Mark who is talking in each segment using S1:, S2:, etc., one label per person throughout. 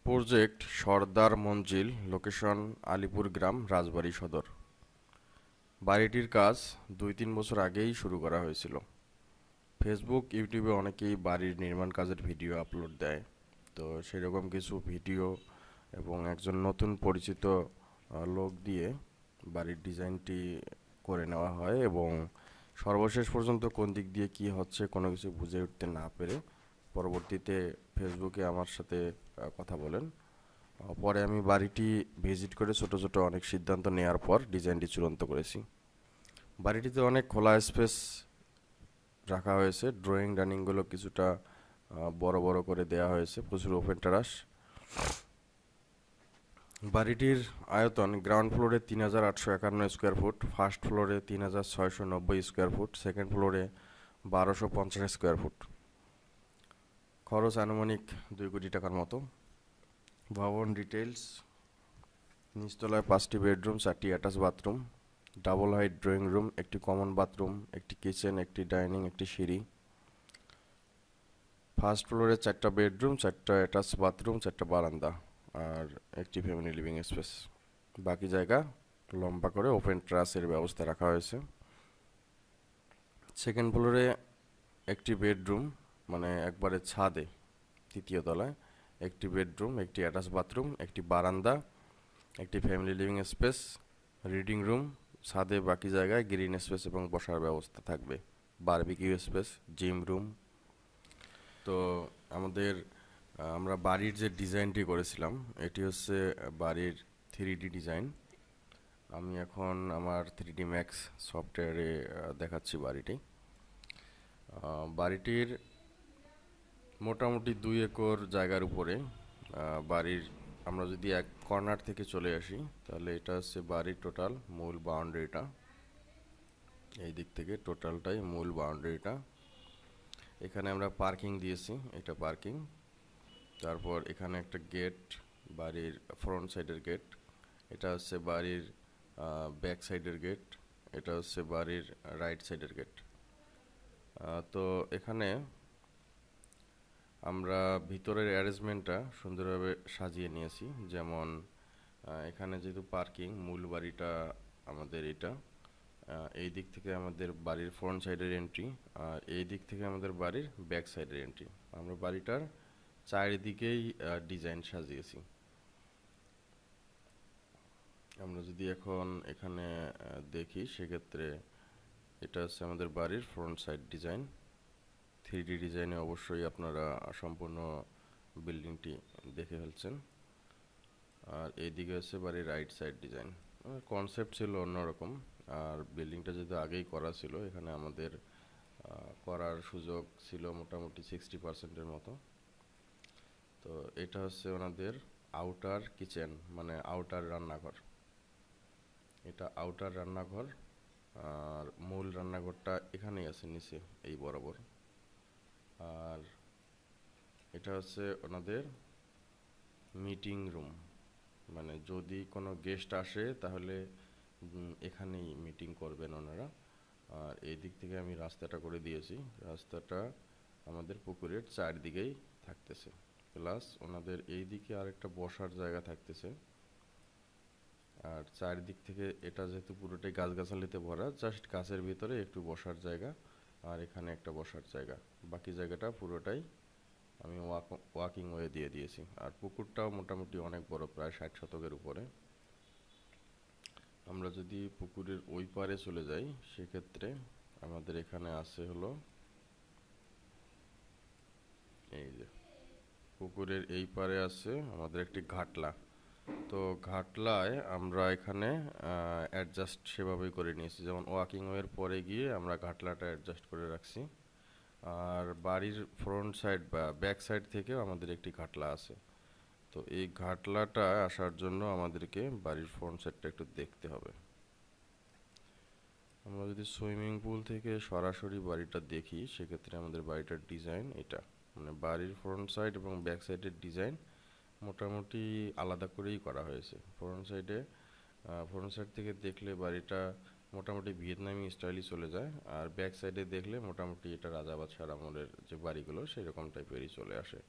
S1: Project সর্দার মঞ্জিল, location Alipur গ্রাম, রাজবাড়ী সদর। বাড়িটির কাজ 2-3 বছর আগেই শুরু করা হয়েছিল। ফেসবুক, ইউটিউবে অনেকেই বাড়ির নির্মাণ কাজের ভিডিও আপলোড দেয়। তো সেরকম কিছু ভিডিও এবং একজন নতুন পরিচিত লোক দিয়ে বাড়ির ডিজাইনটি করে নেওয়া হয় এবং সর্বশেষ পর্যন্ত কোন দিক দিয়ে কি হচ্ছে কোনো কিছু বুঝে উঠতে না পেরে পরবর্তীতে ফেসবুকে আমার সাথে কথা বলেন। পরে আমি বাড়িটি ভিজিট করে ছোট ছোট অনেক সিদ্ধান্ত নেওয়ার পর ডিজাইনটি চূড়ান্ত করেছি। বাড়িটিতে অনেক খোলা স্পেস রাখা হয়েছে, ড্রয়িং ডাইনিংগুলো কিছুটা বড় বড় করে দেওয়া হয়েছে, প্রচুর ওপেন টেরাস। বাড়িটির আয়তন গ্রাউন্ড ফ্লোরে 3851 স্কোয়ার ফুট, ফার্স্ট ফ্লোরে 3690 স্কোয়ার ফুট, সেকেন্ড ফ্লোরে 1250 স্কোয়ার ফুট। খরচ আনুমানিক 2 কোটি টাকার মতো। ভবন ডিটেলস: নিচতলায় 5টি বেডরুম, 4টি attach bathroom, double height drawing room, একটি কমন বাথরুম, একটি কিচেন, একটি ডাইনিং, একটি সিঁড়ি। ফার্স্ট ফ্লোরে 4টা বেডরুম, 4টা অ্যাটাচ বাথরুম, 4টা বারান্দা আর একটি ফ্যামিলি লিভিং স্পেস। বাকি জায়গা লম্বা করে ওপেন টেরাসের ব্যবস্থা রাখা হয়েছে। সেকেন্ড ফ্লোরে একটি বেডরুম, মানে একবারে ছাদে, তৃতীয় তলায় একটি বেডরুম, একটি অ্যাটাচ বাথরুম, একটি বারান্দা, একটি family living space, reading room. ছাদে বাকি জায়গায় গ্রিন স্পেস এবং বসার ব্যবস্থা থাকবে, বারবিকিউ স্পেস, জিম রুম। তো আমরা বাড়ির যে ডিজাইনটি করেছিলাম এটি হচ্ছে বাড়ির 3D ডিজাইন। আমি এখন আমার 3D ম্যাক্স সফটওয়্যারে দেখাচ্ছি বাড়িটি। বাড়িটির মোটামুটি 2 একর জায়গার উপরে বাড়ির, আমরা যদি এক কর্নার থেকে চলে আসি তাহলে এটা হচ্ছে বাড়ির টোটাল মূল বাউন্ডারিটা। এই দিক থেকে টোটালটাই মূল বাউন্ডারিটা। এখানে আমরা পার্কিং দিয়েছি, এটা পার্কিং। তারপর এখানে একটা গেট, বাড়ির ফ্রন্ট সাইডের গেট। এটা হচ্ছে বাড়ির ব্যাক সাইডের গেট। এটা হচ্ছে বাড়ির রাইট সাইডের গেট। তো এখানে আমরা ভিতরের অ্যারেঞ্জমেন্টটা সুন্দরভাবে সাজিয়ে নিয়েছি। যেমন এখানে যেহেতু পার্কিং, মূল বাড়িটা আমাদের এটা, এই দিক থেকে আমাদের বাড়ির ফ্রন্ট সাইডের এন্ট্রি, আর এই দিক থেকে আমাদের বাড়ির ব্যাক সাইডের এন্ট্রি। আমরা বাড়িটার চারিদিকেই ডিজাইন সাজিয়েছি। আমরা যদি এখন এখানে দেখি সেক্ষেত্রে এটা হচ্ছে আমাদের বাড়ির ফ্রন্ট সাইড ডিজাইন। 3D ডিজাইনে অবশ্যই আপনারা সম্পূর্ণ বিল্ডিংটি দেখে ফেলছেন। আর এইদিকে হচ্ছে বাড়ির রাইট সাইড ডিজাইন। কনসেপ্ট ছিল অন্যরকম, আর বিল্ডিংটা যেহেতু আগেই করা ছিল এখানে আমাদের করার সুযোগ ছিল মোটামুটি 60%-এর মতো। তো এটা হচ্ছে ওনাদের আউটার কিচেন, মানে আউটার রান্নাঘর। এটা আউটার রান্নাঘর, আর মূল রান্নাঘরটা এখানেই আছে নিচে এই বরাবর। আর এটা হচ্ছে ওনাদের মিটিং রুম, মানে যদি কোনো গেস্ট আসে তাহলে এখানেই মিটিং করবেন ওনারা। আর এই দিক থেকে আমি রাস্তাটা করে দিয়েছি, রাস্তাটা আমাদের পুকুরের চারদিকেই থাকতেছে, প্লাস ওনাদের এই দিকে আরেকটা বসার জায়গা থাকতেছে। আর চারদিক থেকে এটা যেহেতু পুরোটাই গাছগাছালিতে ভরা, জাস্ট গাছের ভিতরে একটু বসার জায়গা, আর এখানে একটা বসার জায়গা। বাকি জায়গাটা পুরোটাই আমি ওয়াকিং ওয়ে দিয়ে দিয়েছি। আর পুকুরটাও মোটামুটি অনেক বড়, প্রায় 60 শতকের উপরে। আমরা যদি পুকুরের ওই পারে চলে যাই সেক্ষেত্রে আমাদের এখানে আছে হলো এই যে পুকুরের এই পারে আছে আমাদের একটি ঘাটলা। তো ঘাটলায় আমরা এখানে অ্যাডজাস্ট সেভাবেই করে নিয়েছি, যেমন ওয়াকিং ওয়ের পরে গিয়ে আমরা ঘাটলাটা অ্যাডজাস্ট করে রাখছি। আর বাড়ির ফ্রন্ট সাইড বা ব্যাক সাইড থেকেও আমাদের একটি ঘাটলা আছে। তো এই ঘাটলাটা আসার জন্য আমাদেরকে বাড়ির ফ্রন্ট সাইডটা একটু দেখতে হবে। আমরা যদি সুইমিং পুল থেকে সরাসরি বাড়িটা দেখি সেক্ষেত্রে আমাদের বাড়িটার ডিজাইন এটা, মানে বাড়ির ফ্রন্ট সাইড এবং ব্যাক সাইডের ডিজাইন মোটামুটি আলাদা করেই করা হয়েছে। ফ্রন্ট সাইড থেকে দেখলে বাড়িটা মোটামুটি ভিয়েতনামি স্টাইলই চলে যায়, আর ব্যাক সাইডে দেখলে মোটামুটি এটা রাজা বাদশার আমলের যে বাড়িগুলো সেরকম টাইপেরই চলে আসে।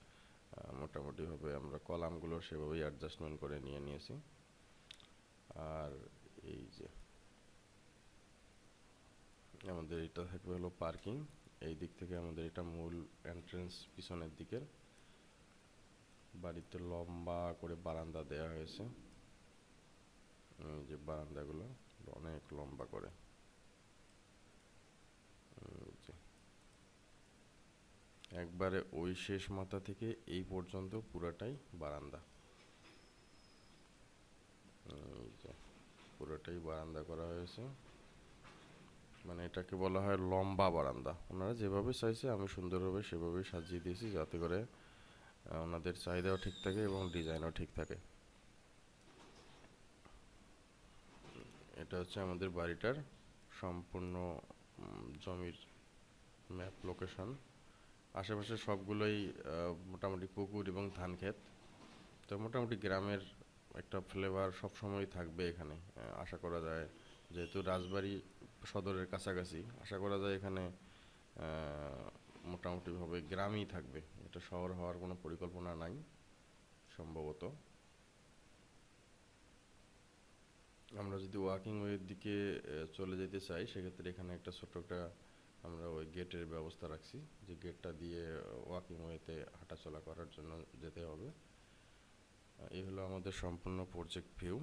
S1: মোটামুটিভাবে আমরা কলামগুলো সেভাবেই অ্যাডজাস্টমেন্ট করে নিয়েছি। আর এই যে আমাদের এটা থাকবে হলো পার্কিং। এই দিক থেকে আমাদের এটা মূল এন্ট্রেন্স, পিছনের দিকের। বাড়িতে লম্বা করে বারান্দা দেওয়া হয়েছে, এই যে বারান্দাগুলো অনেক লম্বা করে। একবারে ওই শেষ মাথা থেকে এই পর্যন্ত পুরাটাই বারান্দা, এই যে পুরোটাই বারান্দা করা হয়েছে। মানে এটাকে বলা হয় লম্বা বারান্দা। ওনারা যেভাবে চাইছে আমি সুন্দরভাবে সেভাবেই সাজিয়ে দিয়েছি, যাতে করে ওনাদের চাহিদাও ঠিক থাকে এবং ডিজাইনও ঠিক থাকে। এটা হচ্ছে আমাদের বাড়িটার সম্পূর্ণ জমির ম্যাপ লোকেশন। আশেপাশে সবগুলোই মোটামুটি পুকুর এবং ধান ক্ষেত। তো মোটামুটি গ্রামের একটা ফ্লেভার সবসময় থাকবে এখানে, আশা করা যায়। যেহেতু রাজবাড়ী সদরের কাছাকাছি, আশা করা যায় এখানে মোটামুটিভাবে গ্রামই থাকবে। এটা শহর হওয়ার কোনো পরিকল্পনা নাই সম্ভবত। আমরা যদি ওয়াকিং ওয়ের দিকে চলে যেতে চাই, সেক্ষেত্রে এখানে একটা ছোট্ট একটা আমরা ওই গেটের ব্যবস্থা রাখছি, যে গেটটা দিয়ে ওয়াকিং ওয়েতে হাঁটাচলা করার জন্য যেতে হবে। এই হলো আমাদের সম্পূর্ণ প্রজেক্ট ভিউ।